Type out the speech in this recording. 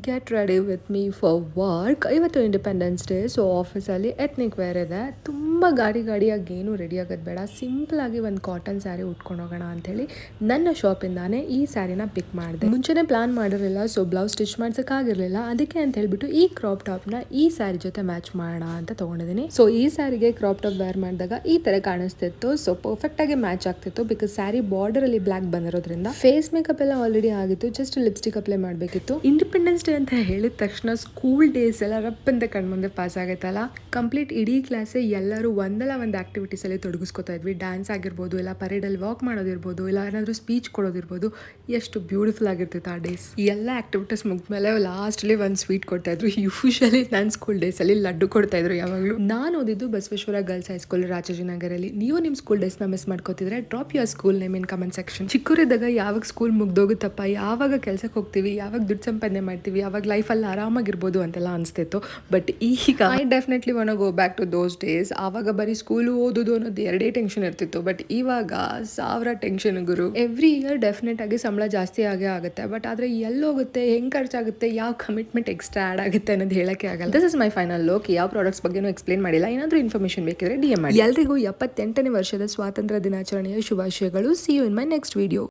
Get ready with me for work. ಇವತ್ತು independence day, so ಆಫೀಸಲ್ಲಿ ethnic wear ಇದೆ. ತುಂಬ ಗಾಡಿಯಾಗಿ ಏನು ರೆಡಿ ಆಗೋದು ಬೇಡ, ಸಿಂಪಲಾಗಿ ಒಂದು ಕಾಟನ್ ಸ್ಯಾರಿ ಉಟ್ಕೊಂಡು ಹೋಗೋಣ ಅಂಥೇಳಿ ನನ್ನ ಶಾಪಿಂದಾನೇ ಈ ಸ್ಯಾರಿನ ಪಿಕ್ ಮಾಡಿದೆ. ಮುಂಚೆನೇ ಪ್ಲಾನ್ ಮಾಡಿರಲಿಲ್ಲ, ಸೊ ಬ್ಲೌಸ್ ಸ್ಟಿಚ್ ಮಾಡ್ಸೋಕ್ಕಾಗಿರಲಿಲ್ಲ. ಅದಕ್ಕೆ ಅಂತ ಹೇಳ್ಬಿಟ್ಟು ಈ ಕ್ರಾಪ್ ಟಾಪ್ನ ಈ ಸ್ಯಾರಿ ಜೊತೆ ಮ್ಯಾಚ್ ಮಾಡೋಣ ಅಂತ ತೊಗೊಂಡಿದ್ದೀನಿ. ಸೊ ಈ ಸ್ಯಾರಿಗೆ ಕ್ರಾಪ್ ಟಾಪ್ ವೇರ್ ಮಾಡಿದಾಗ ಈ ಥರ ಕಾಣಿಸ್ತಿತ್ತು. ಸೊ ಪರ್ಫೆಕ್ಟಾಗಿ ಮ್ಯಾಚ್ ಆಗ್ತಿತ್ತು, ಬಿಕಾಸ್ ಸ್ಯಾರಿ ಬಾರ್ಡರಲ್ಲಿ ಬ್ಲ್ಯಾಕ್ ಬಂದಿರೋದ್ರಿಂದ. ಫೇಸ್ ಮೇಕಪ್ ಎಲ್ಲ ಆಲ್ರೆಡಿ ಆಗಿತ್ತು, ಜಸ್ಟ್ ಲಿಪ್ಸ್ಟಿಕ್ ಅಪ್ಲೈ ಮಾಡಬೇಕಿತ್ತು. ಇಂಡಿಪೆಂಡೆನ್ಸ್ ಡೇ ಅಂತ ಹೇಳಿದ ತಕ್ಷಣ ಸ್ಕೂಲ್ ಡೇಸ್ ಎಲ್ಲ ರಪ್ಪಂತ ಕಣ್ಮುಂದೆ ಪಾಸ್ ಆಗುತ್ತಲ್ಲ. ಕಂಪ್ಲೀಟ್ ಇಡೀ ಕ್ಲಾಸೇ ಎಲ್ಲರೂ ಒಂದಲ್ಲ ಒಂದು ಆಕ್ಟಿವಿಟೀಸಲ್ಲಿ ತೊಡಗಿಸ್ಕೊತಾ ಇದ್ವಿ. ಡ್ಯಾನ್ಸ್ ಆಗಿರ್ಬೋದು, ಇಲ್ಲ ಪರೇಡಲ್ಲಿ ವಾಕ್ ಮಾಡೋದಿರ್ಬೋದು, ಇಲ್ಲ ಏನಾದರೂ ಸ್ಪೀಚ್ ಕೊಡೋದಿರ್ಬೋದು. ಎಷ್ಟು ಬ್ಯೂಟಿಫುಲ್ ಆಗಿರ್ತಿತ್ತು ಆ ಡೇಸ್. ಎಲ್ಲ ಆಕ್ಟಿವಿಟೀಸ್ ಮುಗಿದ್ಮೇಲೆ ಲಾಸ್ಟ್ಲಿ ಒಂದು ಸ್ವೀಟ್ ಕೊಡ್ತಾ ಇದ್ರು. ಯೂಶಲಿ ನನ್ನ ಸ್ಕೂಲ್ ಡೇಸಲ್ಲಿ ಲಡ್ಡು ಕೊಡ್ತಾ ಇದ್ರು ಯಾವಾಗಲೂ. ನಾನು ಓದಿದ್ದು ಬಸವೇಶ್ವರ ಗರ್ಲ್ಸ್ ಹೈಸ್ಕೂಲ್ ರಾಜಾಜಿನಗರಲ್ಲಿ. ನೀವು ನಿಮ್ಮ ಸ್ಕೂಲ್ ಡೇಸ್ನ ಮಿಸ್ ಮಾಡ್ಕೋತಿದ್ರೆ drop your school name in comment section. ಚಿಕ್ಕವರಿದ್ದಾಗ ಯಾವಾಗ ಸ್ಕೂಲ್ ಮುಗ್ದೋಗುತ್ತಪ್ಪ, ಯಾವಾಗ ಕೆಲಸಕ್ಕೆ ಹೋಗ್ತೀವಿ, ಯಾವಾಗ ದುಡ್ಡು ಸಂಪಾದನೆ ಮಾಡ್ತೀವಿ, ಯಾವಾಗ ಲೈಫಲ್ಲಿ ಆರಾಮಾಗಿರ್ಬೋದು ಅಂತೆಲ್ಲ ಅನಿಸ್ತಿತ್ತು. ಬಟ್ ಈಗ I definitely want to go back to those days. ಆವಾಗ ಬರೀ ಸ್ಕೂಲು ಓದೋದು ಅನ್ನೋದು ಎರಡೇ ಟೆನ್ಷನ್ ಇರ್ತಿತ್ತು. ಬಟ್ ಇವಾಗ 1000 ಟೆನ್ಷನ್ ಗುರು. ಎವ್ರಿ ಇಯರ್ ಡೆಫಿನೆಟ್ ಆಗಿ ಸಂಬಳ ಜಾಸ್ತಿ ಆಗೇ ಆಗುತ್ತೆ. ಬಟ್ ಆದರೆ ಎಲ್ಲೋಗುತ್ತೆ, ಹೆಂಗೆ ಖರ್ಚಾಗುತ್ತೆ, ಯಾವ ಕಮಿಟ್ಮೆಂಟ್ ಎಕ್ಸ್ಟ್ರಾ ಆ್ಯಡ್ ಆಗುತ್ತೆ ಅನ್ನೋದು ಹೇಳಕ್ಕೆ ಆಗಲ್ಲ. This is my final look. ಯಾವ ಪ್ರಾಡಕ್ಟ್ಸ್ ಬಗ್ಗೆನೂ ಎಕ್ಸ್ಪ್ಲೇನ್ ಮಾಡಿಲ್ಲ. ಏನಾದರೂ ಇನ್ಫಾರ್ಮೇಷನ್ ಬೇಕಿದ್ರೆ DM ಮಾಡಿ. ಎಲ್ರಿಗೂ 78ನೇ ವರ್ಷದ ಸ್ವಾತಂತ್ರ್ಯ ದಿನಾಚರಣೆಯ ಶುಭಾಶಯಗಳು. See you in my next video.